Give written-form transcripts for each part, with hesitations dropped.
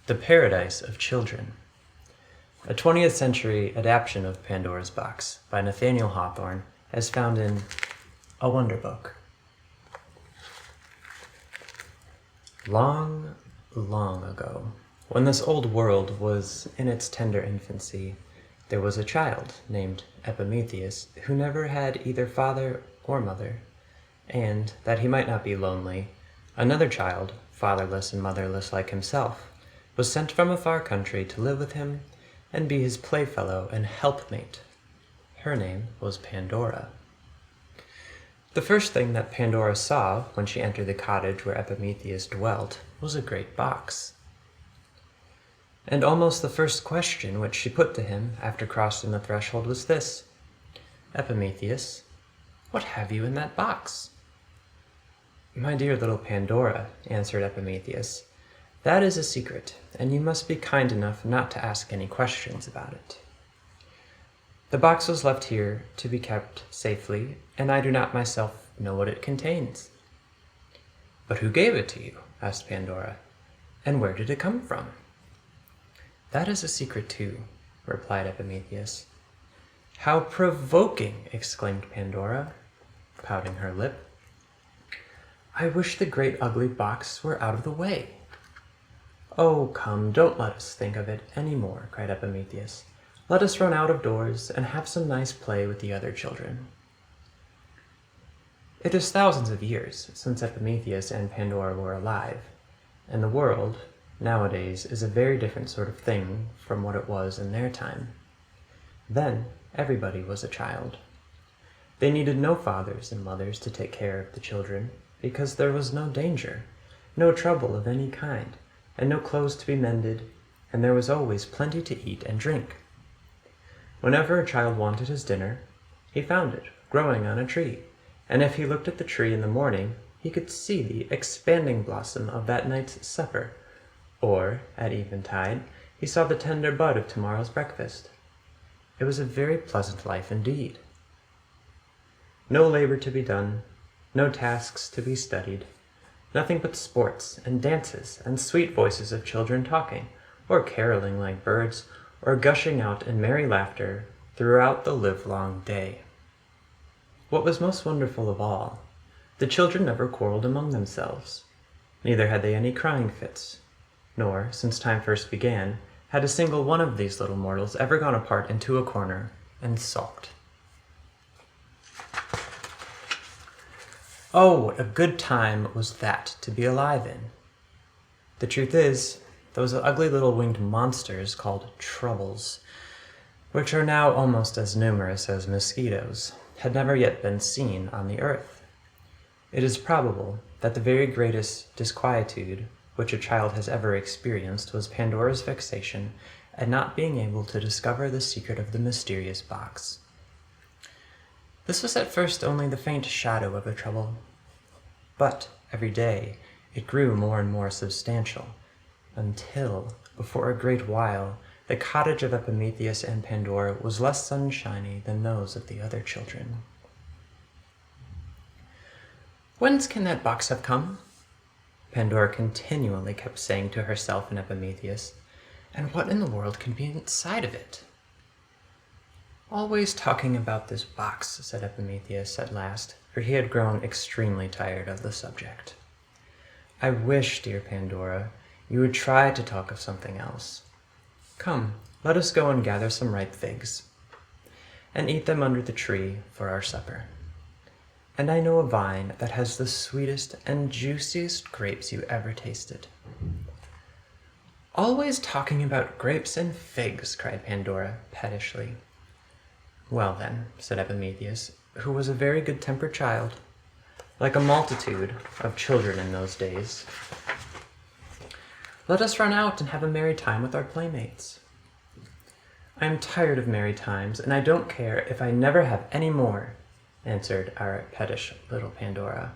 The Paradise of Children, a 20th century adaptation of Pandora's Box by Nathaniel Hawthorn, as found in A Wonder Book. Long, long ago, when this old world was in its tender infancy, there was a child named Epimetheus who never had either father or mother, and, that he might not be lonely, another child, fatherless and motherless like himself, was sent from a far country to live with him and be his playfellow and helpmate. Her name was Pandora. The first thing that Pandora saw when she entered the cottage where Epimetheus dwelt was a great box. And almost the first question which she put to him after crossing the threshold was this: "Epimetheus, what have you in that box?" "My dear little Pandora," answered Epimetheus, "that is a secret, and you must be kind enough not to ask any questions about it. The box was left here to be kept safely, and I do not myself know what it contains." "But who gave it to you?" asked Pandora, "and where did it come from?" "That is a secret too," replied Epimetheus. "How provoking!" exclaimed Pandora, pouting her lip. "I wish the great ugly box were out of the way." "Oh, come, don't let us think of it any more," cried Epimetheus. "Let us run out of doors and have some nice play with the other children." It is thousands of years since Epimetheus and Pandora were alive, and the world, nowadays, is a very different sort of thing from what it was in their time. Then, everybody was a child. They needed no fathers and mothers to take care of the children, because there was no danger, no trouble of any kind, and no clothes to be mended, and there was always plenty to eat and drink. Whenever a child wanted his dinner, he found it growing on a tree, and if he looked at the tree in the morning, he could see the expanding blossom of that night's supper, or, at eventide, he saw the tender bud of tomorrow's breakfast. It was a very pleasant life indeed. No labor to be done, no tasks to be studied, nothing but sports and dances and sweet voices of children talking, or caroling like birds, or gushing out in merry laughter throughout the livelong day. What was most wonderful of all, the children never quarreled among themselves. Neither had they any crying fits, nor, since time first began, had a single one of these little mortals ever gone apart into a corner and sulked. Oh, what a good time was that to be alive in! The truth is, those ugly little winged monsters called troubles, which are now almost as numerous as mosquitoes, had never yet been seen on the earth. It is probable that the very greatest disquietude which a child has ever experienced was Pandora's vexation at not being able to discover the secret of the mysterious box. This was at first only the faint shadow of a trouble, but every day it grew more and more substantial, until, before a great while, the cottage of Epimetheus and Pandora was less sunshiny than those of the other children. "Whence can that box have come?" Pandora continually kept saying to herself and Epimetheus, "and what in the world can be inside of it?" "Always talking about this box," said Epimetheus at last, for he had grown extremely tired of the subject. "I wish, dear Pandora, you would try to talk of something else. Come, let us go and gather some ripe figs, and eat them under the tree for our supper. And I know a vine that has the sweetest and juiciest grapes you ever tasted." "Always talking about grapes and figs," cried Pandora pettishly. "Well then," said Epimetheus, who was a very good-tempered child, like a multitude of children in those days, "let us run out and have a merry time with our playmates." "I am tired of merry times, and I don't care if I never have any more," answered our pettish little Pandora.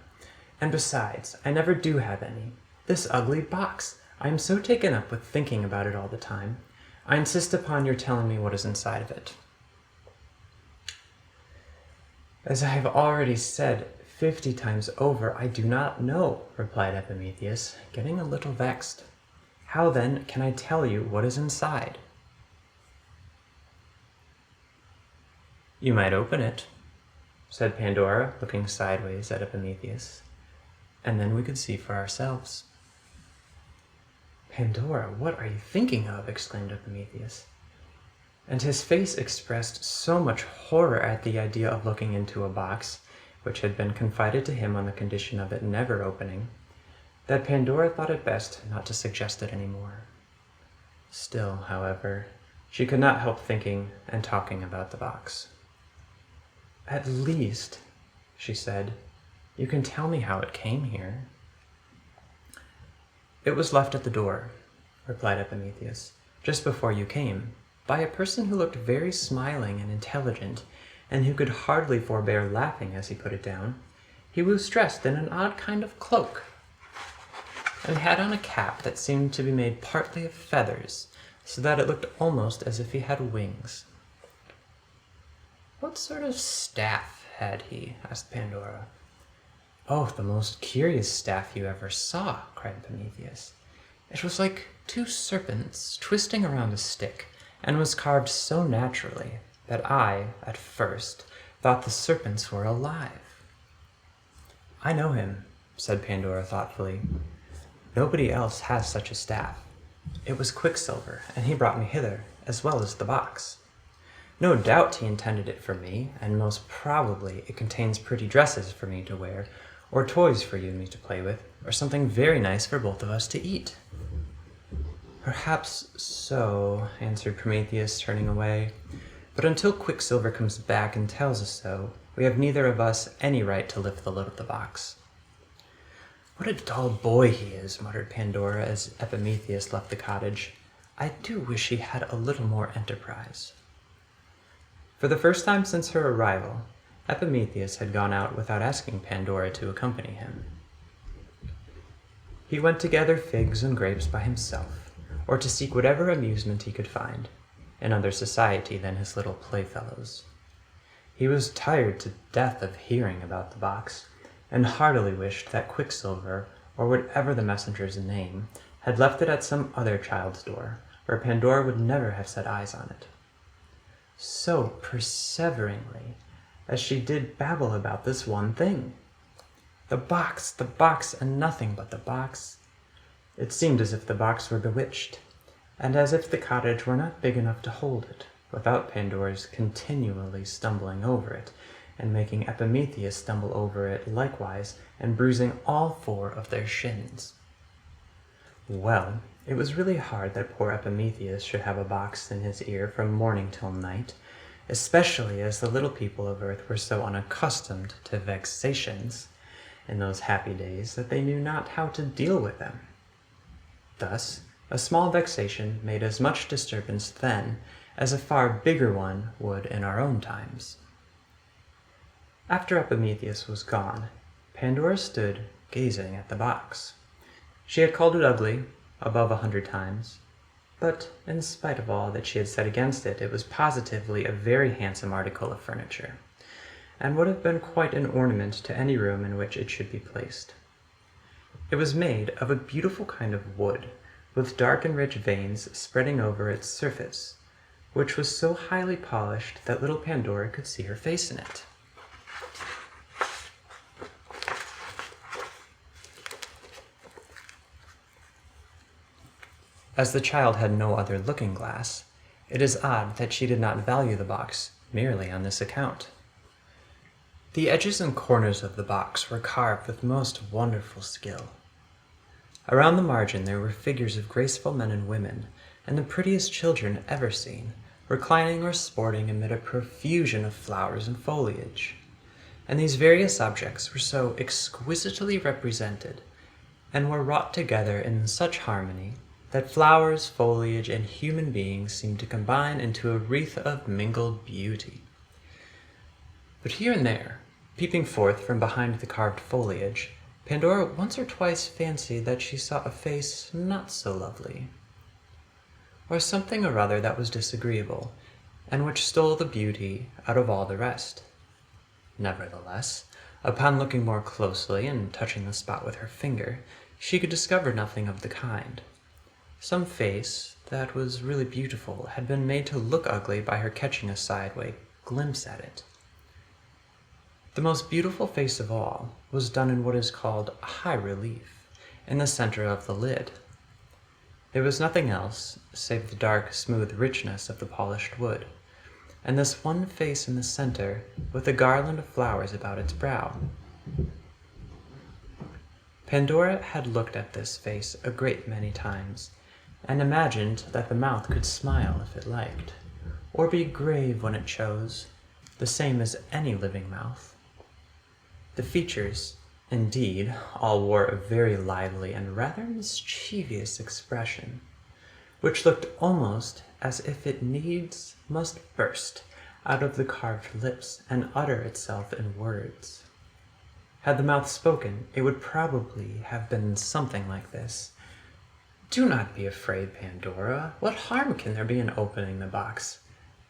"And besides, I never do have any. This ugly box! I am so taken up with thinking about it all the time. I insist upon your telling me what is inside of it." "As I have already said 50 times over, I do not know," replied Epimetheus, getting a little vexed. How then can I tell you what is inside? You might open it, said Pandora, looking sideways at Epimetheus, and then we could see for ourselves. Pandora, what are you thinking of? Exclaimed Epimetheus. And his face expressed so much horror at the idea of looking into a box, which had been confided to him on the condition of it never opening, that Pandora thought it best not to suggest it any more. Still, however, she could not help thinking and talking about the box. At least, she said, you can tell me how it came here. It was left at the door, replied Epimetheus, just before you came, by a person who looked very smiling and intelligent, and who could hardly forbear laughing as he put it down. He was dressed in an odd kind of cloak, and had on a cap that seemed to be made partly of feathers, so that it looked almost as if he had wings. What sort of staff had he? Asked Pandora. Oh, the most curious staff you ever saw, cried Epimetheus. It was like two serpents twisting around a stick, and was carved so naturally that I, at first, thought the serpents were alive. I know him, said Pandora thoughtfully. Nobody else has such a staff. It was Quicksilver, and he brought me hither, as well as the box. No doubt he intended it for me, and most probably it contains pretty dresses for me to wear, or toys for you and me to play with, or something very nice for both of us to eat. Perhaps so, answered Prometheus, turning away. But until Quicksilver comes back and tells us so, we have neither of us any right to lift the lid of the box. What a dull boy he is, muttered Pandora as Epimetheus left the cottage. I do wish he had a little more enterprise. For the first time since her arrival, Epimetheus had gone out without asking Pandora to accompany him. He went to gather figs and grapes by himself, or to seek whatever amusement he could find, in other society than his little playfellows. He was tired to death of hearing about the box, and heartily wished that Quicksilver, or whatever the messenger's name, had left it at some other child's door, where Pandora would never have set eyes on it. So perseveringly, as she did babble about this one thing. The box, and nothing but the box. It seemed as if the box were bewitched, and as if the cottage were not big enough to hold it, without Pandora's continually stumbling over it, and making Epimetheus stumble over it likewise, and bruising all four of their shins. Well, it was really hard that poor Epimetheus should have a box in his ear from morning till night, especially as the little people of earth were so unaccustomed to vexations in those happy days that they knew not how to deal with them. Thus, a small vexation made as much disturbance then as a far bigger one would in our own times. After Epimetheus was gone, Pandora stood gazing at the box. She had called it ugly above 100 times, but in spite of all that she had said against it, it was positively a very handsome article of furniture, and would have been quite an ornament to any room in which it should be placed. It was made of a beautiful kind of wood, with dark and rich veins spreading over its surface, which was so highly polished that little Pandora could see her face in it. As the child had no other looking-glass, it is odd that she did not value the box merely on this account. The edges and corners of the box were carved with most wonderful skill. Around the margin there were figures of graceful men and women, and the prettiest children ever seen, reclining or sporting amid a profusion of flowers and foliage. And these various objects were so exquisitely represented, and were wrought together in such harmony, that flowers, foliage, and human beings seemed to combine into a wreath of mingled beauty. But here and there, peeping forth from behind the carved foliage, Pandora once or twice fancied that she saw a face not so lovely, or something or other that was disagreeable, and which stole the beauty out of all the rest. Nevertheless, upon looking more closely and touching the spot with her finger, she could discover nothing of the kind. Some face that was really beautiful had been made to look ugly by her catching a sideway glimpse at it. The most beautiful face of all was done in what is called high relief, in the center of the lid. There was nothing else save the dark, smooth richness of the polished wood, and this one face in the center with a garland of flowers about its brow. Pandora had looked at this face a great many times, and imagined that the mouth could smile if it liked, or be grave when it chose, the same as any living mouth. The features, indeed, all wore a very lively and rather mischievous expression, which looked almost as if it needs must burst out of the carved lips and utter itself in words. Had the mouth spoken, it would probably have been something like this. "Do not be afraid, Pandora. What harm can there be in opening the box?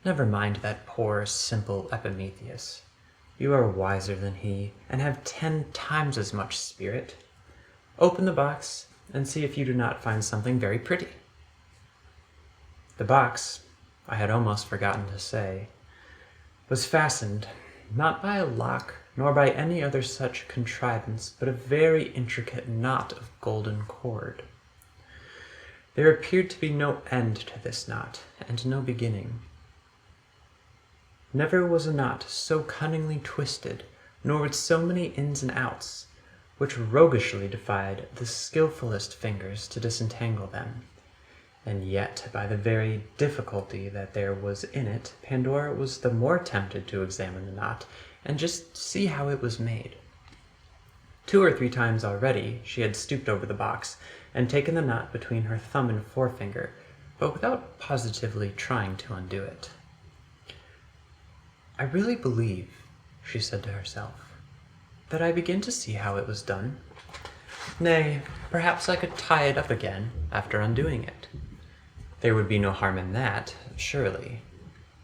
Never mind that poor, simple Epimetheus. You are wiser than he, and have 10 times as much spirit. Open the box, and see if you do not find something very pretty." The box, I had almost forgotten to say, was fastened, not by a lock, nor by any other such contrivance, but a very intricate knot of golden cord. There appeared to be no end to this knot, and no beginning. Never was a knot so cunningly twisted, nor with so many ins and outs, which roguishly defied the skillfulest fingers to disentangle them. And yet, by the very difficulty that there was in it, Pandora was the more tempted to examine the knot, and just see how it was made. 2 or 3 times already she had stooped over the box, and taken the knot between her thumb and forefinger, but without positively trying to undo it. "I really believe," she said to herself, "that I begin to see how it was done. Nay, perhaps I could tie it up again after undoing it. There would be no harm in that, surely.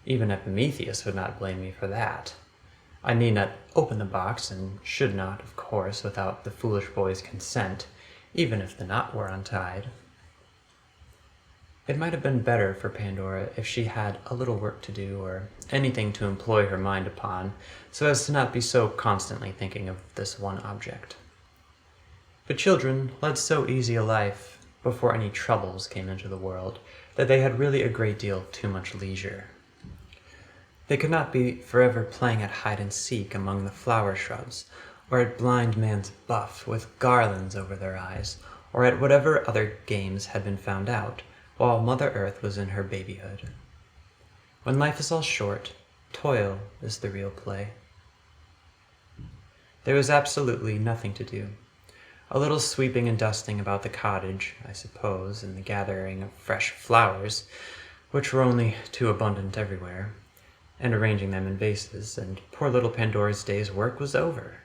Even Epimetheus would not blame me for that. I need not open the box, and should not, of course, without the foolish boy's consent, even if the knot were untied." It might have been better for Pandora if she had a little work to do, or anything to employ her mind upon, so as to not be so constantly thinking of this one object. But children led so easy a life, before any troubles came into the world, that they had really a great deal too much leisure. They could not be forever playing at hide-and-seek among the flower shrubs, or at blind man's buff with garlands over their eyes, or at whatever other games had been found out, while Mother Earth was in her babyhood. When life is all short, toil is the real play. There was absolutely nothing to do. A little sweeping and dusting about the cottage, I suppose, and the gathering of fresh flowers, which were only too abundant everywhere, and arranging them in vases, and poor little Pandora's day's work was over.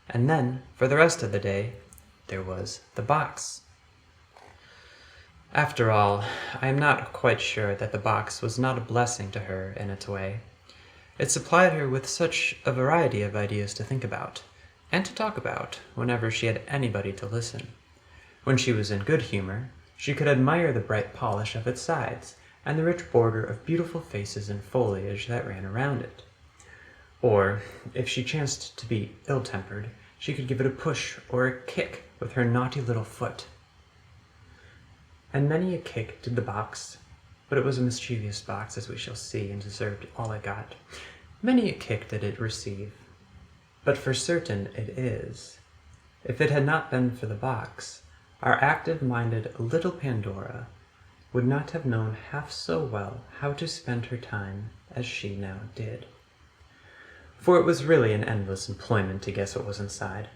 And then, for the rest of the day, there was the box. After all, I am not quite sure that the box was not a blessing to her in its way. It supplied her with such a variety of ideas to think about, and to talk about, whenever she had anybody to listen. When she was in good humor, she could admire the bright polish of its sides, and the rich border of beautiful faces and foliage that ran around it. Or, if she chanced to be ill-tempered, she could give it a push or a kick with her naughty little foot. And many a kick did the box, but it was a mischievous box, as we shall see, and deserved all it got. Many a kick did it receive, but for certain it is, if it had not been for the box, our active-minded little Pandora would not have known half so well how to spend her time as she now did. For it was really an endless employment to guess what was inside.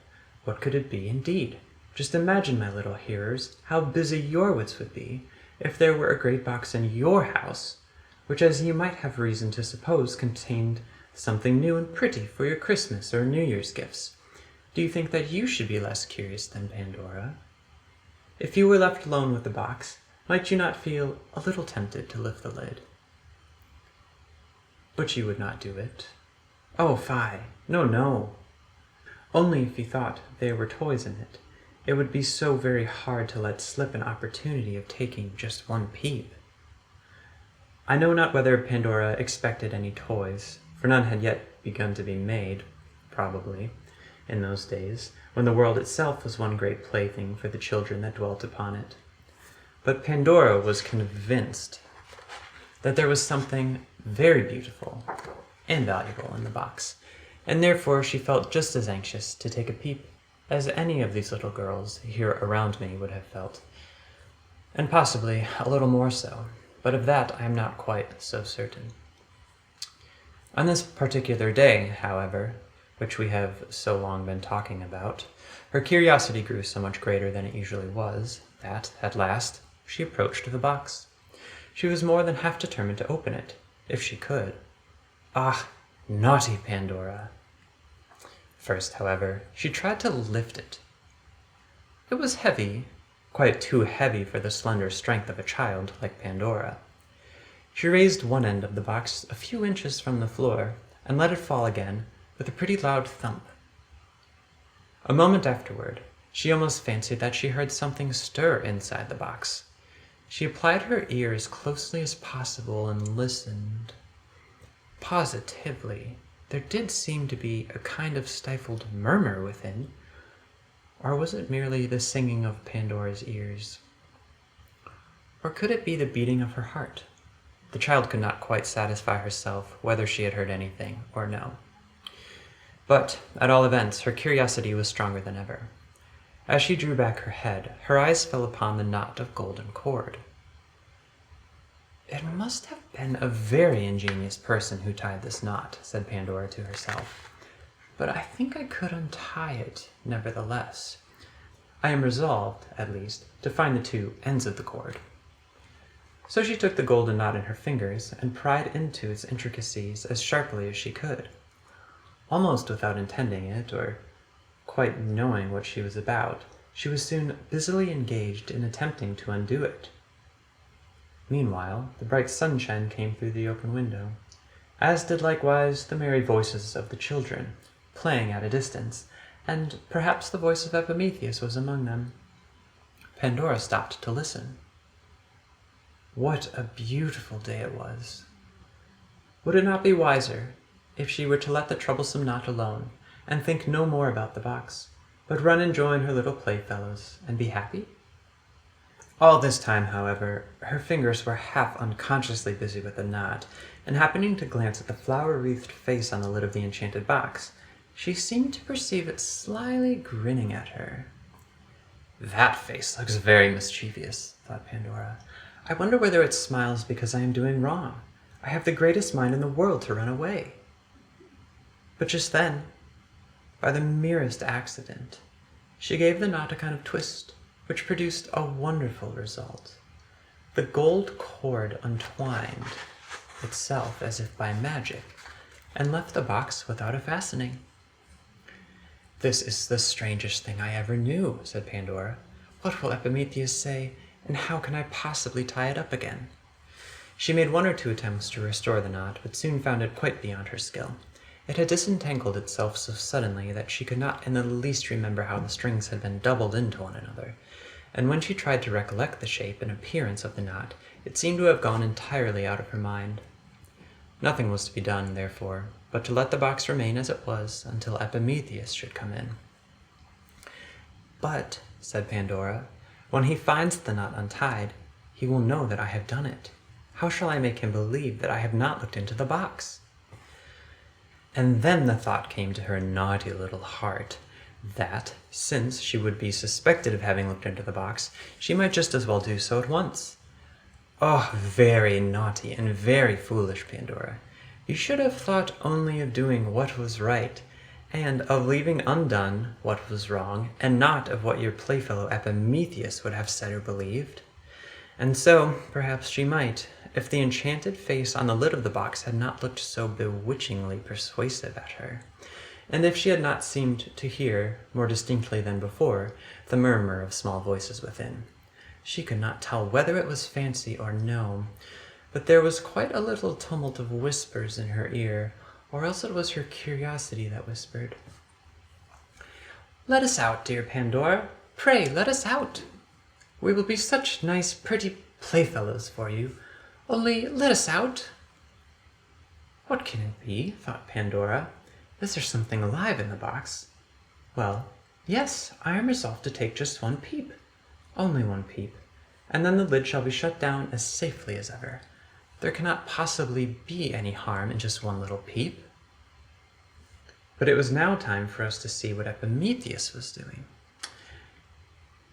What could it be, indeed? Just imagine, my little hearers, how busy your wits would be if there were a great box in your house, which, as you might have reason to suppose, contained something new and pretty for your Christmas or New Year's gifts. Do you think that you should be less curious than Pandora? If you were left alone with the box, might you not feel a little tempted to lift the lid? But you would not do it. Oh, fie! No, no! Only if you thought there were toys in it, it would be so very hard to let slip an opportunity of taking just one peep. I know not whether Pandora expected any toys, for none had yet begun to be made, probably, in those days, when the world itself was one great plaything for the children that dwelt upon it. But Pandora was convinced that there was something very beautiful and valuable in the box, and therefore she felt just as anxious to take a peep as any of these little girls here around me would have felt, and possibly a little more so, but of that I am not quite so certain. On this particular day, however, which we have so long been talking about, her curiosity grew so much greater than it usually was, that, at last, she approached the box. She was more than half determined to open it, if she could. Ah, naughty Pandora! First, however, she tried to lift it. It was heavy, quite too heavy for the slender strength of a child like Pandora. She raised one end of the box a few inches from the floor and let it fall again with a pretty loud thump. A moment afterward, she almost fancied that she heard something stir inside the box. She applied her ear as closely as possible and listened. Positively, there did seem to be a kind of stifled murmur within, or was it merely the singing of Pandora's ears? Or could it be the beating of her heart? The child could not quite satisfy herself whether she had heard anything or no. But, at all events, her curiosity was stronger than ever. As she drew back her head, her eyes fell upon the knot of golden cord. "It must have been a very ingenious person who tied this knot," said Pandora to herself. "But I think I could untie it, nevertheless. I am resolved, at least, to find the two ends of the cord." So she took the golden knot in her fingers and pried into its intricacies as sharply as she could. Almost without intending it, or quite knowing what she was about, she was soon busily engaged in attempting to undo it. Meanwhile, the bright sunshine came through the open window, as did likewise the merry voices of the children, playing at a distance, and perhaps the voice of Epimetheus was among them. Pandora stopped to listen. What a beautiful day it was! Would it not be wiser if she were to let the troublesome knot alone, and think no more about the box, but run and join her little playfellows, and be happy? All this time, however, her fingers were half unconsciously busy with the knot, and happening to glance at the flower-wreathed face on the lid of the enchanted box, she seemed to perceive it slyly grinning at her. "That face looks very mischievous," thought Pandora. "I wonder whether it smiles because I am doing wrong. I have the greatest mind in the world to run away." But just then, by the merest accident, she gave the knot a kind of twist, which produced a wonderful result. The gold cord untwined itself as if by magic, and left the box without a fastening. "This is the strangest thing I ever knew," said Pandora. "What will Epimetheus say, and how can I possibly tie it up again?" She made one or two attempts to restore the knot, but soon found it quite beyond her skill. It had disentangled itself so suddenly that she could not in the least remember how the strings had been doubled into one another, and when she tried to recollect the shape and appearance of the knot, it seemed to have gone entirely out of her mind. Nothing was to be done, therefore, but to let the box remain as it was until Epimetheus should come in. "But," said Pandora, "when he finds the knot untied, he will know that I have done it. How shall I make him believe that I have not looked into the box?" And then the thought came to her naughty little heart that, since she would be suspected of having looked into the box, she might just as well do so at once. Oh, very naughty and very foolish Pandora! You should have thought only of doing what was right, and of leaving undone what was wrong, and not of what your playfellow Epimetheus would have said or believed. And so, perhaps she might, if the enchanted face on the lid of the box had not looked so bewitchingly persuasive at her, and if she had not seemed to hear, more distinctly than before, the murmur of small voices within. She could not tell whether it was fancy or no, but there was quite a little tumult of whispers in her ear, or else it was her curiosity that whispered. "Let us out, dear Pandora. Pray let us out. We will be such nice pretty playfellows for you. Only let us out." "What can it be?" thought Pandora. "Is there something alive in the box? Well, yes, I am resolved to take just one peep. Only one peep, and then the lid shall be shut down as safely as ever. There cannot possibly be any harm in just one little peep." But it was now time for us to see what Epimetheus was doing.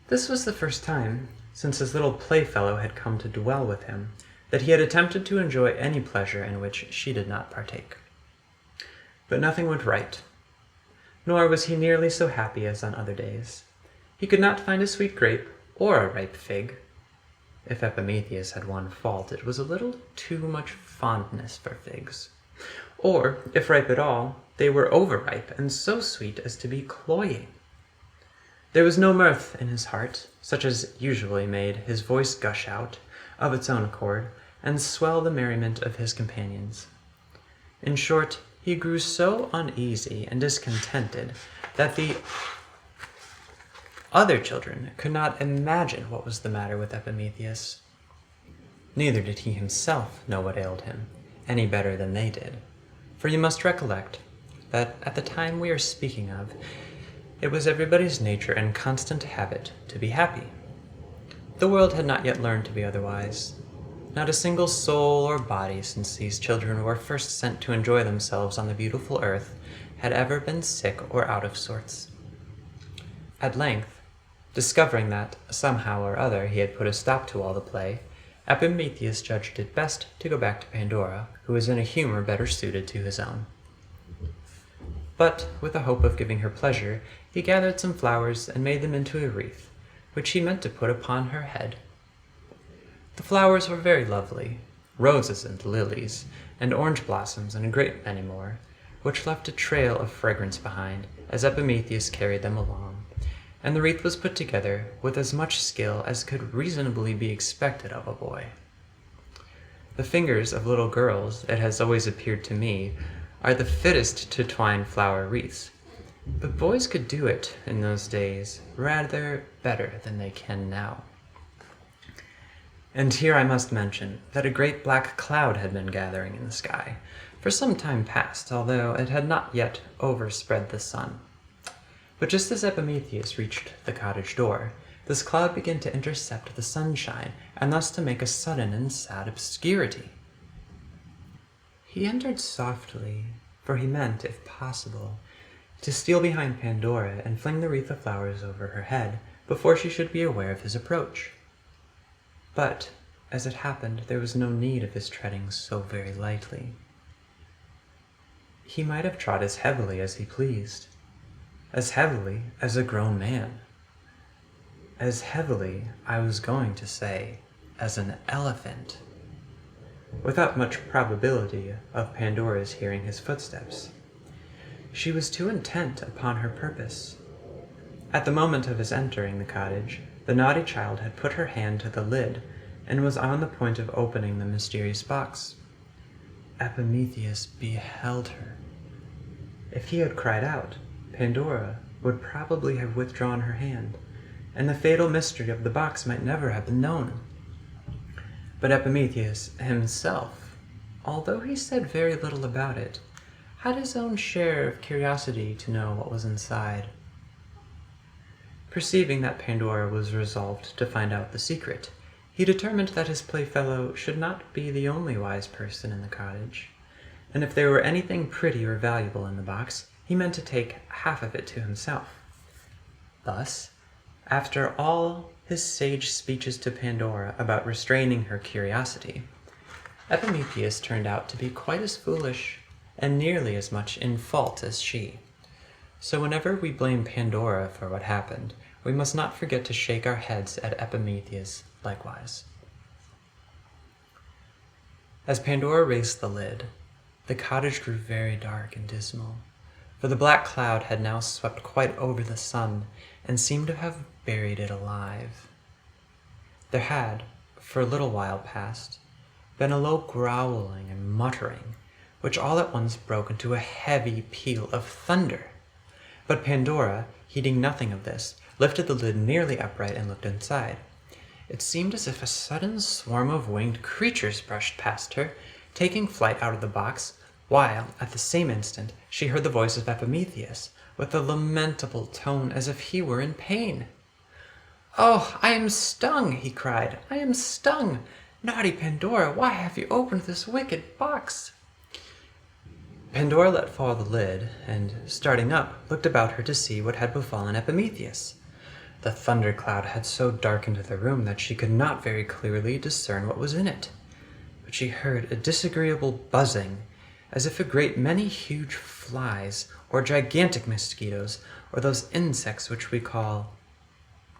This was the first time, since his little playfellow had come to dwell with him, that he had attempted to enjoy any pleasure in which she did not partake. But nothing went right, nor was he nearly so happy as on other days. He could not find a sweet grape or a ripe fig. If Epimetheus had one fault, it was a little too much fondness for figs. Or, if ripe at all, they were overripe and so sweet as to be cloying. There was no mirth in his heart, such as usually made his voice gush out, of its own accord, and swell the merriment of his companions. In short, he grew so uneasy and discontented that the other children could not imagine what was the matter with Epimetheus. Neither did he himself know what ailed him, any better than they did. For you must recollect that at the time we are speaking of, it was everybody's nature and constant habit to be happy. The world had not yet learned to be otherwise. Not a single soul or body since these children were first sent to enjoy themselves on the beautiful earth had ever been sick or out of sorts. At length, discovering that, somehow or other, he had put a stop to all the play, Epimetheus judged it best to go back to Pandora, who was in a humor better suited to his own. But, with the hope of giving her pleasure, he gathered some flowers and made them into a wreath, which he meant to put upon her head. The flowers were very lovely, roses and lilies, and orange blossoms and a great many more, which left a trail of fragrance behind as Epimetheus carried them along, and the wreath was put together with as much skill as could reasonably be expected of a boy. The fingers of little girls, it has always appeared to me, are the fittest to twine flower wreaths, but boys could do it in those days rather better than they can now. And here I must mention that a great black cloud had been gathering in the sky for some time past, although it had not yet overspread the sun. But just as Epimetheus reached the cottage door, this cloud began to intercept the sunshine, and thus to make a sudden and sad obscurity. He entered softly, for he meant, if possible, to steal behind Pandora and fling the wreath of flowers over her head before she should be aware of his approach. But, as it happened, there was no need of his treading so very lightly. He might have trod as heavily as he pleased, as heavily as a grown man, as heavily, I was going to say, as an elephant, without much probability of Pandora's hearing his footsteps. She was too intent upon her purpose. At the moment of his entering the cottage, the naughty child had put her hand to the lid and was on the point of opening the mysterious box. Epimetheus beheld her. If he had cried out, Pandora would probably have withdrawn her hand, and the fatal mystery of the box might never have been known. But Epimetheus himself, although he said very little about it, had his own share of curiosity to know what was inside. Perceiving that Pandora was resolved to find out the secret, he determined that his playfellow should not be the only wise person in the cottage, and if there were anything pretty or valuable in the box, he meant to take half of it to himself. Thus, after all his sage speeches to Pandora about restraining her curiosity, Epimetheus turned out to be quite as foolish and nearly as much in fault as she. So whenever we blame Pandora for what happened, we must not forget to shake our heads at Epimetheus likewise. As Pandora raised the lid, the cottage grew very dark and dismal, for the black cloud had now swept quite over the sun and seemed to have buried it alive. There had, for a little while past, been a low growling and muttering, which all at once broke into a heavy peal of thunder. But Pandora, heeding nothing of this, lifted the lid nearly upright, and looked inside. It seemed as if a sudden swarm of winged creatures brushed past her, taking flight out of the box, while, at the same instant, she heard the voice of Epimetheus, with a lamentable tone as if he were in pain. "Oh, I am stung!" he cried. "I am stung! Naughty Pandora, why have you opened this wicked box?" Pandora let fall the lid, and, starting up, looked about her to see what had befallen Epimetheus. The thundercloud had so darkened the room that she could not very clearly discern what was in it, but she heard a disagreeable buzzing, as if a great many huge flies, or gigantic mosquitoes, or those insects which we call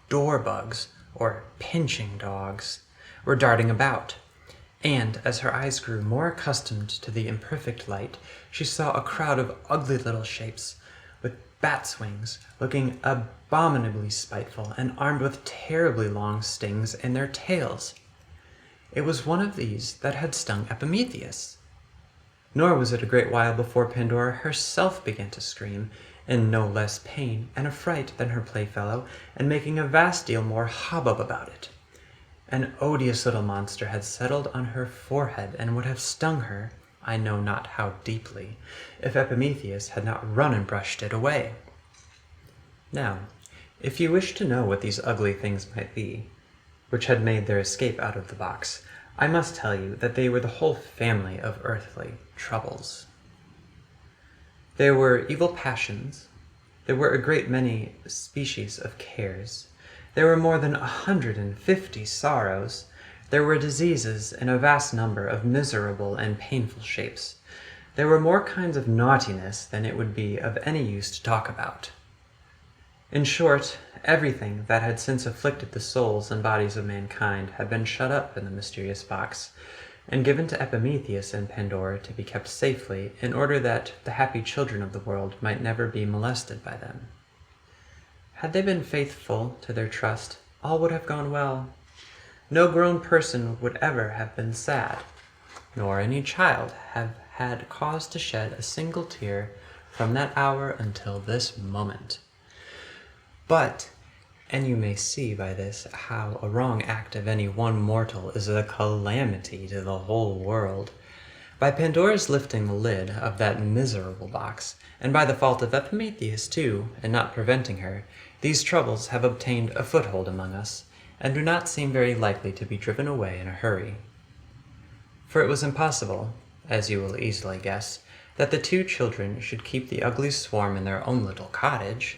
door bugs, or pinching dogs, were darting about. And, as her eyes grew more accustomed to the imperfect light, she saw a crowd of ugly little shapes, with bats' wings, looking abominably spiteful, and armed with terribly long stings in their tails. It was one of these that had stung Epimetheus. Nor was it a great while before Pandora herself began to scream, in no less pain and affright than her playfellow, and making a vast deal more hubbub about it. An odious little monster had settled on her forehead, and would have stung her, I know not how deeply, if Epimetheus had not run and brushed it away. Now, if you wish to know what these ugly things might be, which had made their escape out of the box, I must tell you that they were the whole family of earthly troubles. There were evil passions, there were a great many species of cares, there were more than 150 sorrows, there were diseases in a vast number of miserable and painful shapes, there were more kinds of naughtiness than it would be of any use to talk about. In short, everything that had since afflicted the souls and bodies of mankind had been shut up in the mysterious box, and given to Epimetheus and Pandora to be kept safely, in order that the happy children of the world might never be molested by them. Had they been faithful to their trust, all would have gone well. No grown person would ever have been sad, nor any child have had cause to shed a single tear from that hour until this moment. But, and you may see by this how a wrong act of any one mortal is a calamity to the whole world, by Pandora's lifting the lid of that miserable box, and by the fault of Epimetheus too, in not preventing her, these troubles have obtained a foothold among us, and do not seem very likely to be driven away in a hurry. For it was impossible, as you will easily guess, that the two children should keep the ugly swarm in their own little cottage.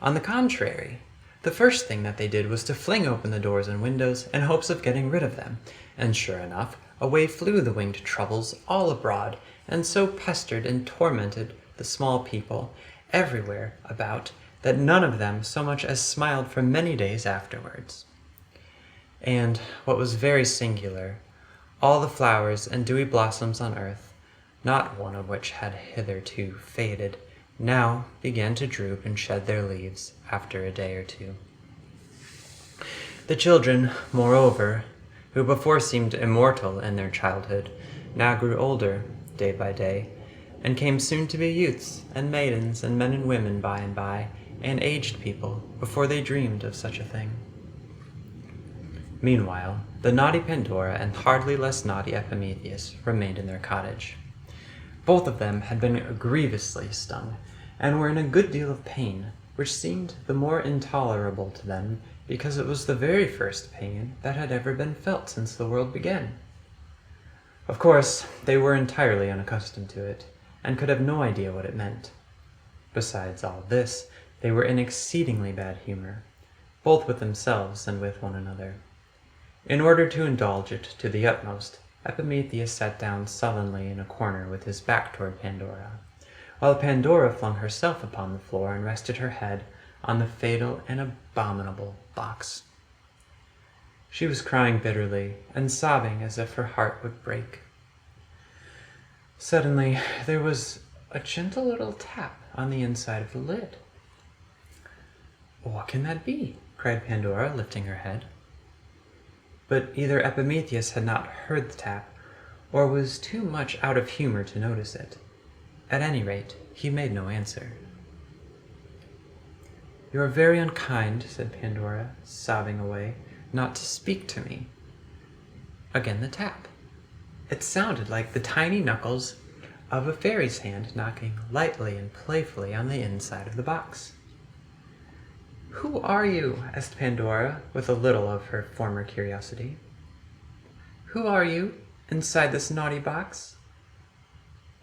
On the contrary, the first thing that they did was to fling open the doors and windows in hopes of getting rid of them, and sure enough, away flew the winged troubles all abroad, and so pestered and tormented the small people everywhere about that none of them so much as smiled for many days afterwards. And, what was very singular, all the flowers and dewy blossoms on earth, not one of which had hitherto faded, now began to droop and shed their leaves after a day or two. The children, moreover, who before seemed immortal in their childhood, now grew older day by day, and came soon to be youths and maidens and men and women by and by, and aged people before they dreamed of such a thing. Meanwhile, the naughty Pandora and hardly less naughty Epimetheus remained in their cottage. Both of them had been grievously stung, and were in a good deal of pain, which seemed the more intolerable to them because it was the very first pain that had ever been felt since the world began. Of course, they were entirely unaccustomed to it, and could have no idea what it meant. Besides all this, they were in exceedingly bad humor, both with themselves and with one another. In order to indulge it to the utmost, Epimetheus sat down sullenly in a corner with his back toward Pandora, while Pandora flung herself upon the floor and rested her head on the fatal and abominable box. She was crying bitterly and sobbing as if her heart would break. Suddenly, there was a gentle little tap on the inside of the lid. "What can that be?" cried Pandora, lifting her head. But either Epimetheus had not heard the tap, or was too much out of humor to notice it. At any rate, he made no answer. You are very unkind, said Pandora, sobbing away, not to speak to me. Again the tap. It sounded like the tiny knuckles of a fairy's hand knocking lightly and playfully on the inside of the box. Who are you? Asked Pandora, with a little of her former curiosity. Who are you inside this naughty box?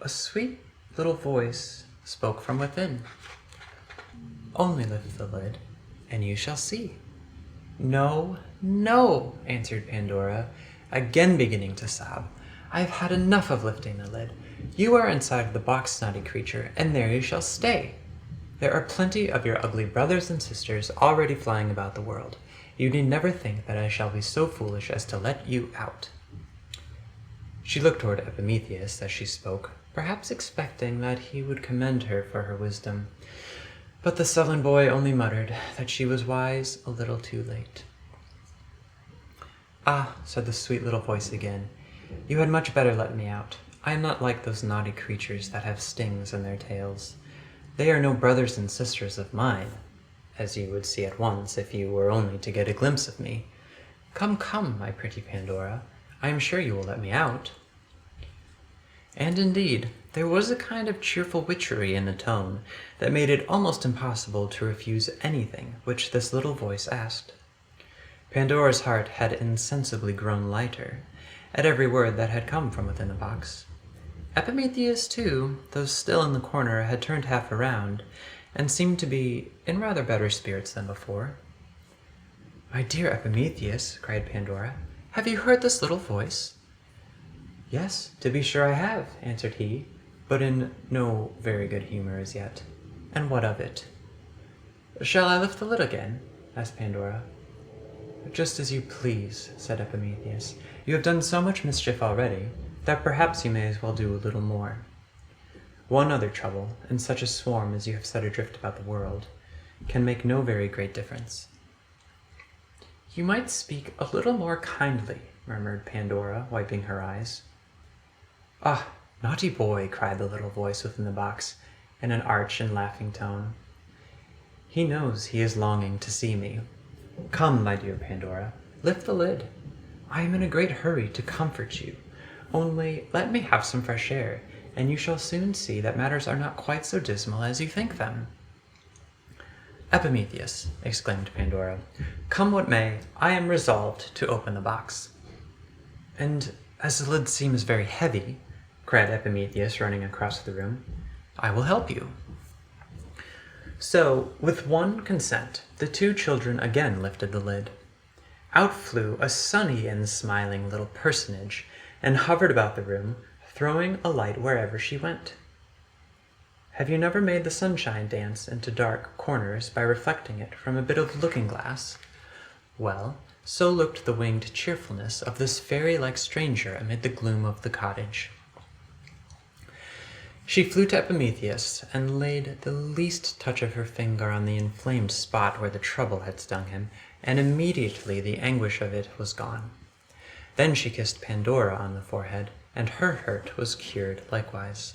A sweet little voice spoke from within. Only lift the lid, and you shall see. No, no, answered Pandora, again beginning to sob. I've had enough of lifting the lid. You are inside the box, naughty creature, and there you shall stay. There are plenty of your ugly brothers and sisters already flying about the world. You need never think that I shall be so foolish as to let you out. She looked toward Epimetheus as she spoke, perhaps expecting that he would commend her for her wisdom. But the sullen boy only muttered that she was wise a little too late. Ah, said the sweet little voice again, you had much better let me out. I am not like those naughty creatures that have stings in their tails. They are no brothers and sisters of mine, as you would see at once if you were only to get a glimpse of me. Come, come, my pretty Pandora, I am sure you will let me out. And indeed, there was a kind of cheerful witchery in the tone that made it almost impossible to refuse anything which this little voice asked. Pandora's heart had insensibly grown lighter at every word that had come from within the box. Epimetheus, too, though still in the corner, had turned half around, and seemed to be in rather better spirits than before. My dear Epimetheus, cried Pandora, have you heard this little voice? Yes, to be sure I have, answered he, but in no very good humor as yet. And what of it? Shall I lift the lid again? asked Pandora. Just as you please, said Epimetheus. You have done so much mischief already, that perhaps you may as well do a little more. One other trouble, in such a swarm as you have set adrift about the world, can make no very great difference. You might speak a little more kindly, murmured Pandora, wiping her eyes. Ah, naughty boy, cried the little voice within the box, in an arch and laughing tone. He knows he is longing to see me. Come, my dear Pandora, lift the lid. I am in a great hurry to comfort you. Only let me have some fresh air, and you shall soon see that matters are not quite so dismal as you think them. Epimetheus, exclaimed Pandora, come what may, I am resolved to open the box. And as the lid seems very heavy, cried Epimetheus, running across the room, I will help you. So, with one consent, the two children again lifted the lid. Out flew a sunny and smiling little personage, and hovered about the room, throwing a light wherever she went. Have you never made the sunshine dance into dark corners by reflecting it from a bit of looking-glass? Well, so looked the winged cheerfulness of this fairy-like stranger amid the gloom of the cottage. She flew to Epimetheus, and laid the least touch of her finger on the inflamed spot where the trouble had stung him, and immediately the anguish of it was gone. Then she kissed Pandora on the forehead, and her hurt was cured likewise.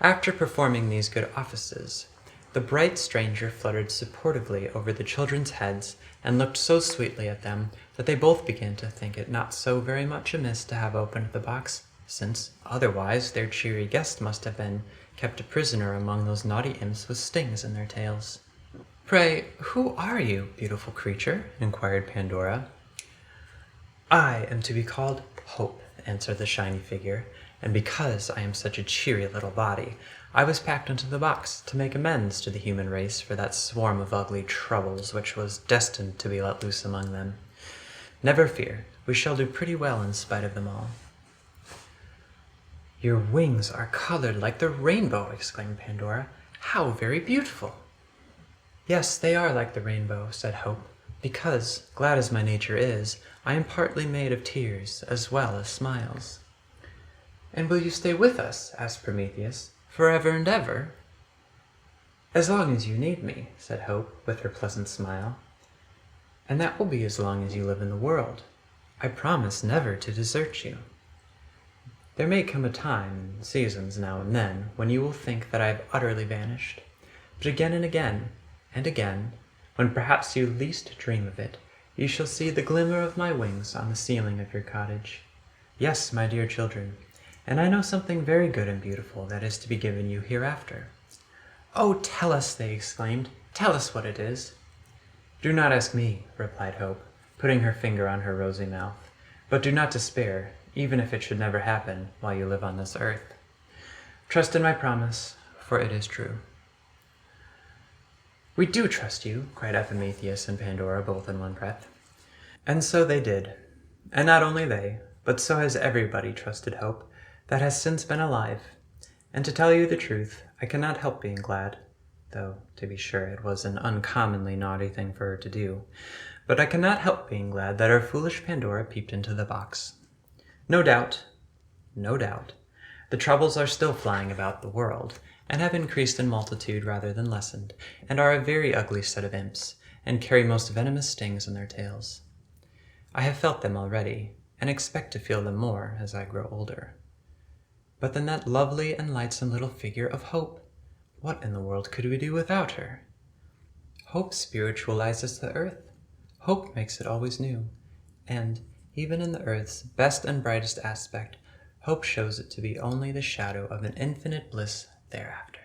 After performing these good offices, the bright stranger fluttered supportively over the children's heads, and looked so sweetly at them that they both began to think it not so very much amiss to have opened the box, since otherwise their cheery guest must have been kept a prisoner among those naughty imps with stings in their tails. Pray, who are you, beautiful creature? Inquired Pandora. I am to be called Hope, answered the shiny figure, and because I am such a cheery little body, I was packed into the box to make amends to the human race for that swarm of ugly troubles which was destined to be let loose among them. Never fear, we shall do pretty well in spite of them all. Your wings are colored like the rainbow, exclaimed Pandora. How very beautiful! Yes, they are like the rainbow, said Hope, because, glad as my nature is, I am partly made of tears as well as smiles. And will you stay with us, asked Prometheus, forever and ever? As long as you need me, said Hope, with her pleasant smile. And that will be as long as you live in the world. I promise never to desert you. There may come a time, seasons now and then, when you will think that I have utterly vanished. But again and again, And again, when perhaps you least dream of it, you shall see the glimmer of my wings on the ceiling of your cottage. Yes, my dear children, and I know something very good and beautiful that is to be given you hereafter." "Oh, tell us," they exclaimed. "Tell us what it is." "Do not ask me," replied Hope, putting her finger on her rosy mouth. "But do not despair, even if it should never happen while you live on this earth. Trust in my promise, for it is true." "We do trust you," cried Epimetheus and Pandora both in one breath. And so they did. And not only they, but so has everybody trusted Hope that has since been alive. And to tell you the truth, I cannot help being glad, though, to be sure, it was an uncommonly naughty thing for her to do, but I cannot help being glad that our foolish Pandora peeped into the box. No doubt, the troubles are still flying about the world, and have increased in multitude rather than lessened, and are a very ugly set of imps, and carry most venomous stings in their tails. I have felt them already, and expect to feel them more as I grow older. But then that lovely and lightsome little figure of Hope, what in the world could we do without her? Hope spiritualizes the earth. Hope makes it always new, and, even in the earth's best and brightest aspect, Hope shows it to be only the shadow of an infinite bliss thereafter.